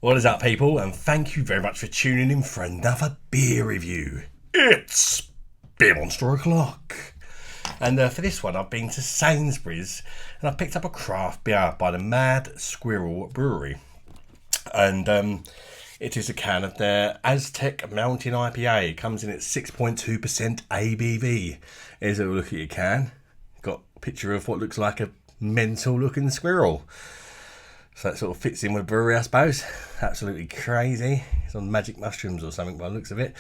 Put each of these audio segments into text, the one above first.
What is up, people? And thank you very much for tuning in for another beer review. It's Beer Monster O'Clock. And for this one, I've been to Sainsbury's and I picked up a craft beer by the Mad Squirrel Brewery. And it is a can of their Aztec Mountain IPA. It comes in at 6.2% ABV. Here's a look at your can. Got a picture of what looks like a mental looking squirrel. So that sort of fits in with brewery, I suppose. Absolutely crazy. It's on magic mushrooms or something by the looks of it.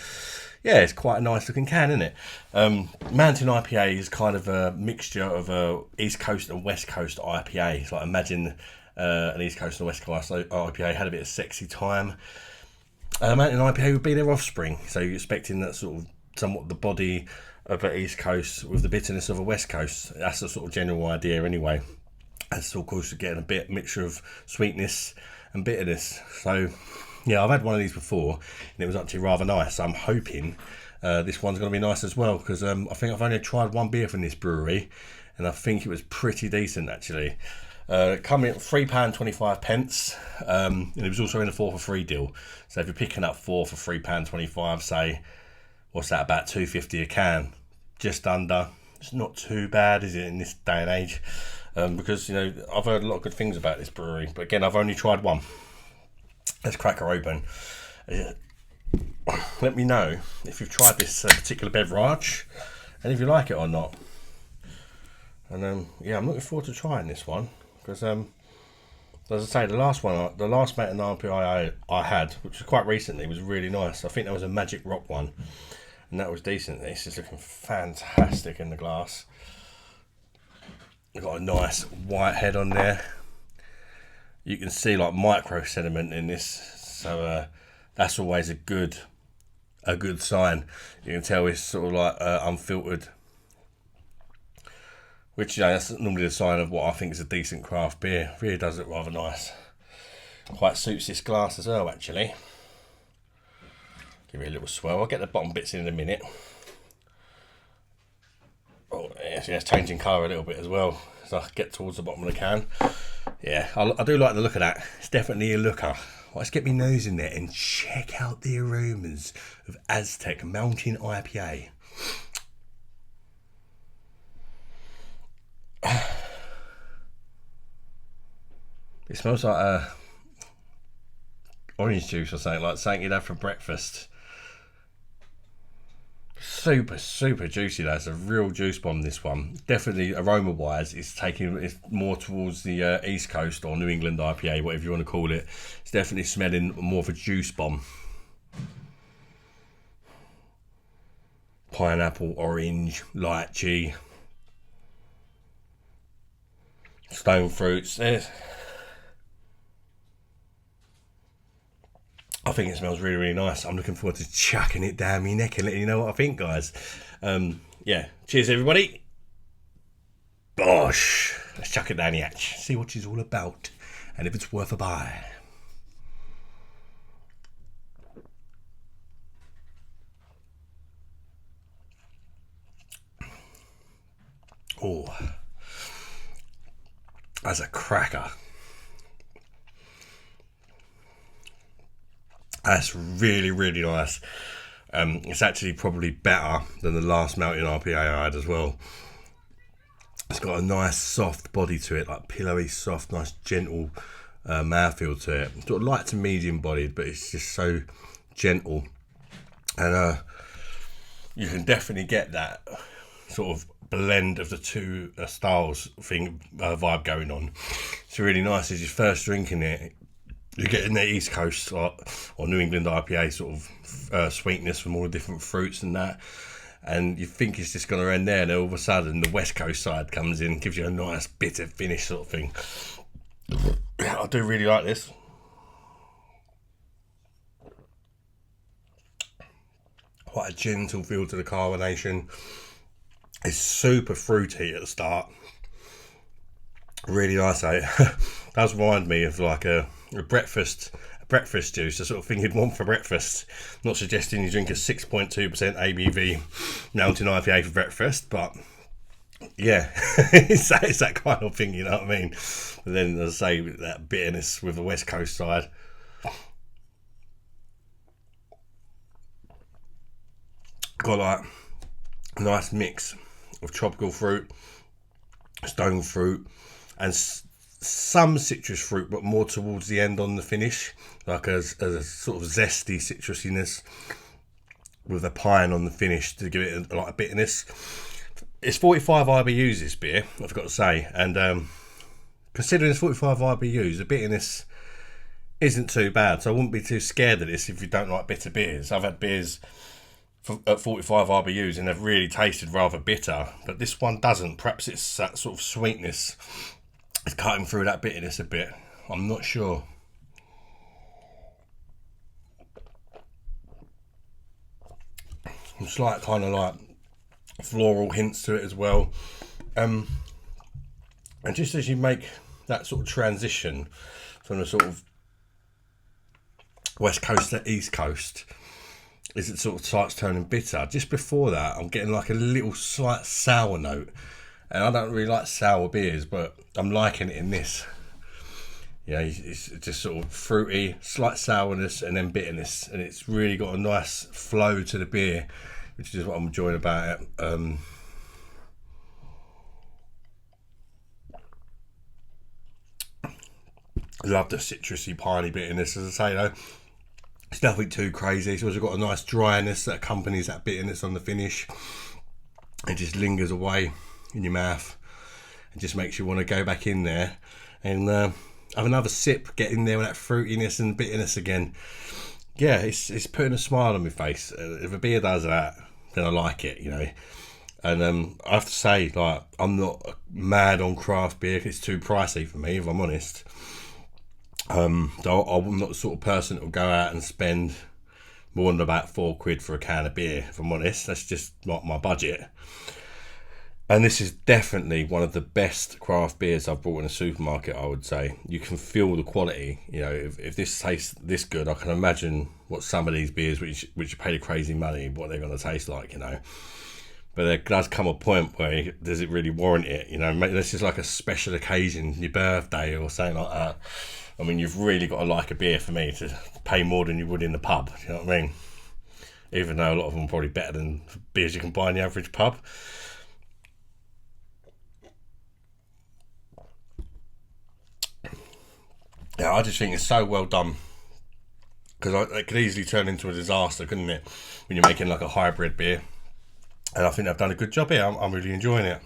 Yeah, it's quite a nice looking can, isn't it? Mountain IPA is kind of a mixture of a East Coast and West Coast IPA. It's like imagine an East Coast and West Coast IPA had a bit of sexy time. Mountain IPA would be their offspring. So you're expecting that sort of somewhat the body of an East Coast with the bitterness of a West Coast. That's the sort of general idea anyway. And so, of course, you're getting a bit mixture of sweetness and bitterness. So, yeah, I've had one of these before, and it was actually rather nice. So I'm hoping this one's going to be nice as well, because I think I've only tried one beer from this brewery, and I think it was pretty decent, actually. Coming at £3.25, and it was also in a 4 for 3 deal. So if you're picking up 4 for £3.25, say, what's that, about £2.50 a can? Just under. It's not too bad, is it, in this day and age? Because, you know, I've heard a lot of good things about this brewery. But again, I've only tried one. Let's crack her open. Let me know if you've tried this particular beverage and if you like it or not. And yeah, I'm looking forward to trying this one. Because, as I say, the last Mountain IPA I had, which was quite recently, was really nice. I think that was a Magic Rock one. And that was decent. This is looking fantastic in the glass. We've got a nice white head on there. You can see like micro sediment in this, so that's always a good sign. You can tell it's sort of like unfiltered, which, you know, that's normally the sign of what I think is a decent craft beer. Really does look rather nice. Quite suits this glass as well, actually. Give it a little swirl. I'll get the bottom bits in a minute. Oh, yeah, it's changing colour a little bit as well as I get towards the bottom of the can. Yeah, I do like the look of that. It's definitely a looker. Let's get my nose in there and check out the aromas of Aztec Mountain IPA. It smells like orange juice or something, like something you'd have for breakfast. Super juicy. That's a real juice bomb, this one. Definitely aroma wise it's more towards the East Coast or New England IPA, whatever you want to call it. It's definitely smelling more of a juice bomb. Pineapple, orange, lychee, stone fruits. I think it smells really, really nice. I'm looking forward to chucking it down my neck and letting you know what I think, guys. Yeah, cheers, everybody. Bosh. Let's chuck it down the hatch. See what she's all about and if it's worth a buy. Oh, that's a cracker. That's really, really nice. It's actually probably better than the last Mountain IPA I had as well. It's got a nice soft body to it, like pillowy, soft, nice, gentle mouthfeel to it. Sort of light to medium bodied, but it's just so gentle. And you can definitely get that sort of blend of the two styles vibe going on. It's really nice as you're first drinking it. You're getting the East Coast or New England IPA sort of sweetness from all the different fruits and that. And you think it's just going to end there, and then all of a sudden the West Coast side comes in, gives you a nice bitter finish sort of thing. I do really like this. Quite a gentle feel to the carbonation. It's super fruity at the start. Really nice, eh? Does remind me of like a breakfast juice, the sort of thing you'd want for breakfast. Not suggesting you drink a 6.2% ABV Mountain IPA for breakfast, but yeah, it's that kind of thing, you know what I mean? But then, as I say, that bitterness with the West Coast side, Got like a nice mix of tropical fruit, stone fruit, and some citrus fruit, but more towards the end on the finish, like a sort of zesty citrusiness with a pine on the finish to give it a bitterness. It's 45 IBUs, this beer, I've got to say, and considering it's 45 IBUs, the bitterness isn't too bad, so I wouldn't be too scared of this if you don't like bitter beers. I've had beers at 45 IBUs and they've really tasted rather bitter, but this one doesn't. Perhaps it's that sort of sweetness is cutting through that bitterness a bit. I'm not sure. Some slight kind of like floral hints to it as well, and just as you make that sort of transition from the sort of west coast to east coast, is it sort of starts turning bitter. Just before that, I'm getting like a little slight sour note, and I don't really like sour beers, but I'm liking it in this. Yeah, it's just sort of fruity, slight sourness, and then bitterness, and it's really got a nice flow to the beer, which is what I'm enjoying about it. Love the citrusy, piney bitterness. As I say, though, it's nothing too crazy. It's also got a nice dryness that accompanies that bitterness on the finish. It just lingers away in your mouth and just makes you want to go back in there and have another sip, get in there with that fruitiness and bitterness again. Yeah, it's putting a smile on my face. If a beer does that, then I like it, you know. And I have to say, like, I'm not mad on craft beer if it's too pricey for me, if I'm honest. So I'm not the sort of person that will go out and spend more than about £4 for a can of beer, if I'm honest. That's just not my budget. And this is definitely one of the best craft beers I've bought in a supermarket, I would say. You can feel the quality. You know, if this tastes this good, I can imagine what some of these beers, which you pay the crazy money, what they're going to taste like, you know. But there does come a point where does it really warrant it? You know, this is like a special occasion, your birthday or something like that. I mean, you've really got to like a beer for me to pay more than you would in the pub, you know what I mean? Even though a lot of them are probably better than beers you can buy in the average pub. Yeah, I just think it's so well done, because it could easily turn into a disaster, couldn't it, when you're making like a hybrid beer. And I think they've done a good job here. I'm really enjoying it.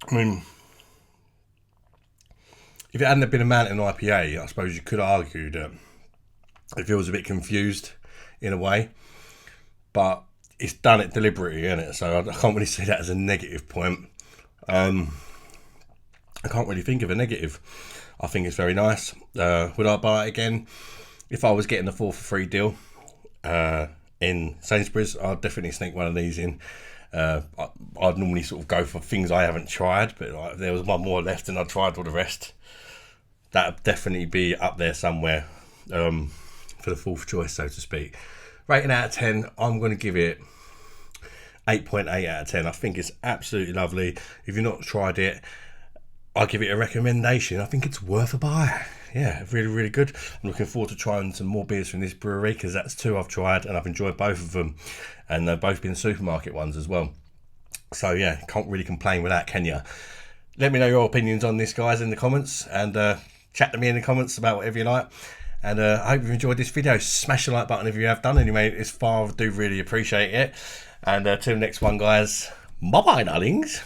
I mean, if it hadn't been a mountain IPA, I suppose you could argue that it feels a bit confused in a way, but it's done it deliberately, isn't it? So I can't really see that as a negative point. I can't really think of a negative. I think it's very nice. Would I buy it again? If I was getting the 4 for 3 deal in Sainsbury's, I'd definitely sneak one of these in. I'd normally sort of go for things I haven't tried, but like, if there was one more left and I tried all the rest, that'd definitely be up there somewhere for the fourth choice, so to speak. Rating out of 10, I'm going to give it 8.8 out of 10. I think it's absolutely lovely. If you've not tried it, I'll give it a recommendation. I think it's worth a buy. Yeah, really, really good. I'm looking forward to trying some more beers from this brewery, because that's 2 I've tried and I've enjoyed both of them, and they've both been supermarket ones as well. So yeah, can't really complain with that, can you? Let me know your opinions on this, guys, in the comments, and chat to me in the comments about whatever you like. And I hope you've enjoyed this video. Smash the like button if you have done. Anyway, it's far, I do really appreciate it. And till the next one, guys. Bye-bye, darlings.